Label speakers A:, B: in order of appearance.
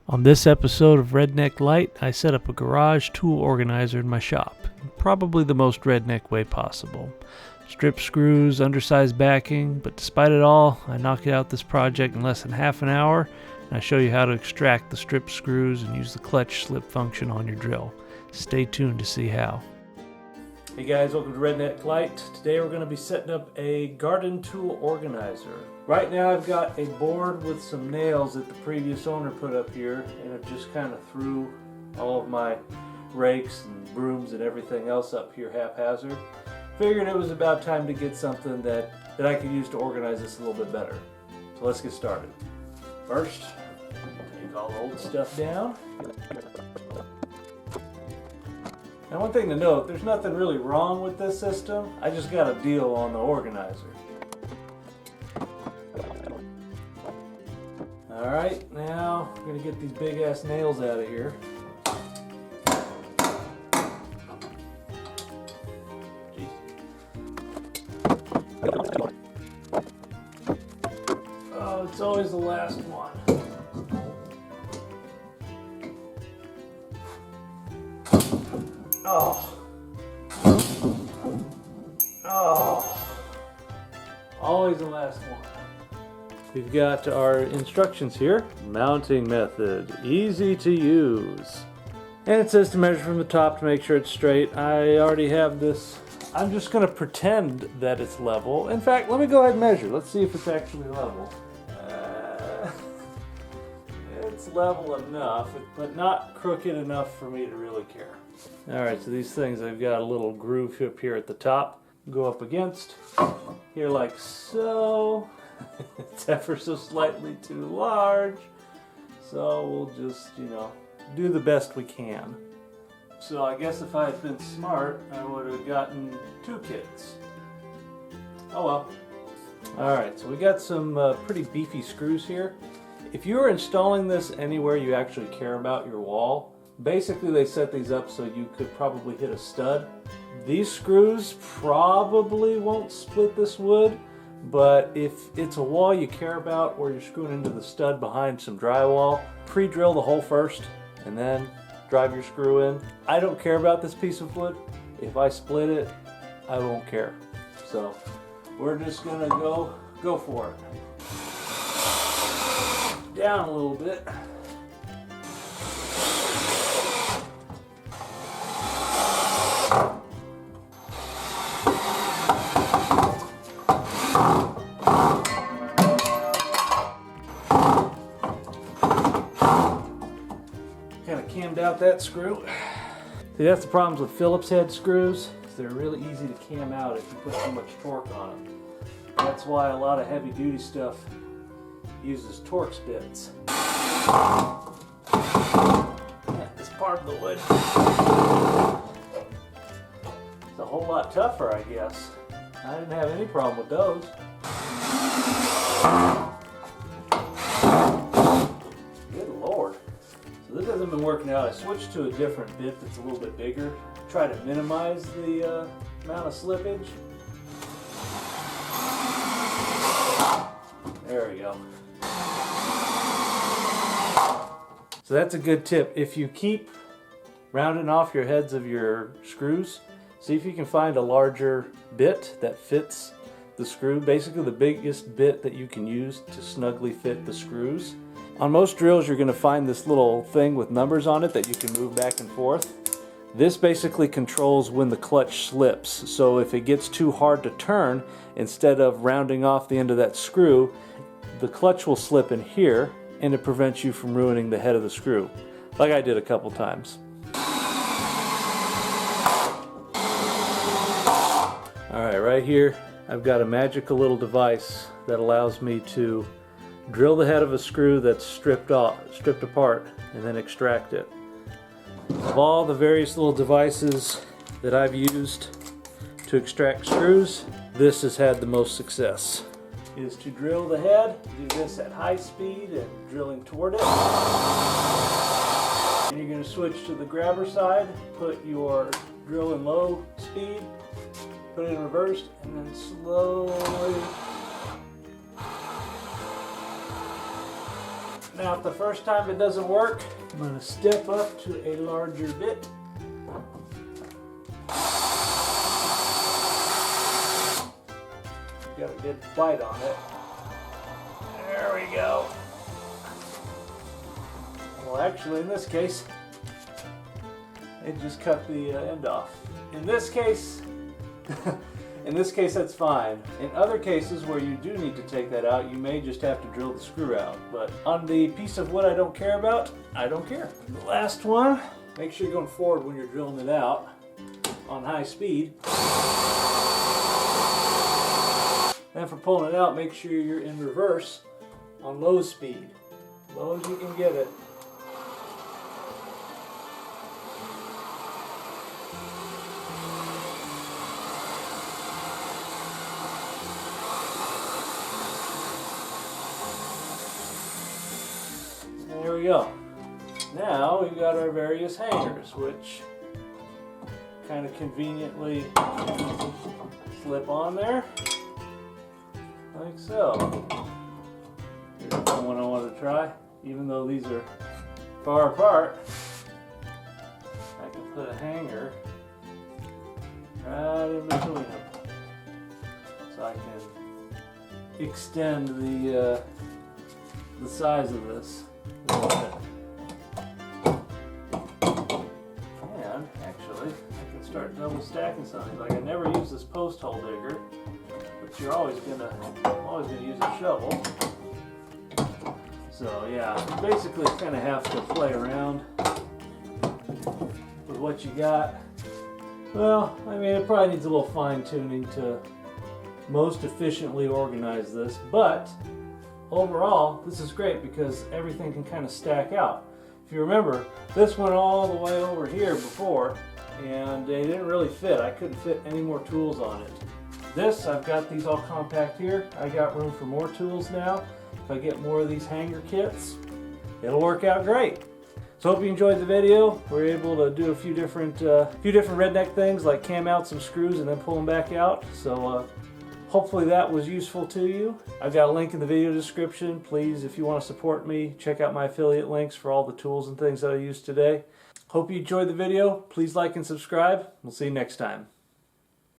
A: On this episode of Redneck Light, I set up a garage tool organizer in my shop, probably the most redneck way possible. Strip screws, undersized backing, but despite it all, I knocked out this project in less than half an hour, and I show you how to extract the strip screws and use the clutch slip function on your drill. Stay tuned to see how. Hey guys, welcome to Redneck Light. Today we're going to be setting up a garden tool organizer. Right now I've got a board with some nails that the previous owner put up here, and I've just kind of threw all of my rakes and brooms and everything else up here haphazard. Figured it was about time to get something that I could use to organize this a little bit better. So let's get started. First, take all the old stuff down. Now, one thing to note, there's nothing really wrong with this system. I just got a deal on the organizer. Alright, now I'm going to get these big ass nails out of here. Oh, it's always the last one. Always the last one. We've got our instructions here. Mounting method, easy to use. And it says to measure from the top to make sure it's straight. I already have this. I'm just going to pretend that it's level. In fact, let me go ahead and measure. Let's see if it's actually level. It's level enough, but not crooked enough for me to really care. Alright, so these things, I've got a little groove up here at the top. Go up against here like so. It's ever so slightly too large, so we'll just, do the best we can. So I guess if I had been smart, I would have gotten two kits. Oh well. Alright, so we got some pretty beefy screws here. If you are installing this anywhere you actually care about your wall, basically they set these up so you could probably hit a stud. These screws probably won't split this wood, but if it's a wall you care about or you're screwing into the stud behind some drywall, pre-drill the hole first and then drive your screw in. I don't care about this piece of wood. If I split it, I won't care. So we're just gonna go for it. Down a little bit. Kind of cammed out that screw. See, that's the problems with Phillips head screws. They're really easy to cam out if you put too much torque on them. That's why a lot of heavy duty stuff uses Torx bits. This part of the wood is a whole lot tougher, I guess. I didn't have any problem with those. Good Lord. So this hasn't been working out. I switched to a different bit that's a little bit bigger. Try to minimize the amount of slippage. There we go. So that's a good tip. If you keep rounding off your heads of your screws, see if you can find a larger bit that fits the screw. Basically the biggest bit that you can use to snugly fit the screws. On most drills you're going to find this little thing with numbers on it that you can move back and forth. This basically controls when the clutch slips. So if it gets too hard to turn, instead of rounding off the end of that screw, the clutch will slip in here and it prevents you from ruining the head of the screw, like I did a couple times. Alright, right here I've got a magical little device that allows me to drill the head of a screw that's stripped apart and then extract it. Of all the various little devices that I've used to extract screws, this has had the most success. Is to drill the head, do this at high speed and drilling toward it. And you're going to switch to the grabber side, put your drill in low speed, put it in reverse, and then slowly Now if the first time it doesn't work, I'm going to step up to a larger bit. Got a good bite on it. There we go. Well, actually, in this case, it just cut the end off. In this case, that's fine. In other cases where you do need to take that out, you may just have to drill the screw out. But on the piece of wood I don't care about, I don't care. The last one, make sure you're going forward when you're drilling it out on high speed. Then for pulling it out, make sure you're in reverse on low speed. Low as you can get it. There we go. Now we've got our various hangers, which kind of conveniently slip on there. Like so. Here's the one I want to try. Even though these are far apart, I can put a hanger right in between them. So I can extend the size of this a little bit. And actually, I can start double stacking something. Like I never use this post hole digger. But you're always gonna use a shovel. So yeah, you basically kind of have to play around with what you got. Well, I mean, it probably needs a little fine tuning to most efficiently organize this, but overall, this is great because everything can kind of stack out. If you remember, this went all the way over here before, and it didn't really fit. I couldn't fit any more tools on it. This, I've got these all compact here. I got room for more tools now. If I get more of these hanger kits, it'll work out great. So hope you enjoyed the video. We're able to do a few different redneck things like cam out some screws and then pull them back out. So hopefully that was useful to you. I've got a link in the video description. Please, if you want to support me, check out my affiliate links for all the tools and things that I used today. Hope you enjoyed the video. Please like and subscribe. We'll see you next time.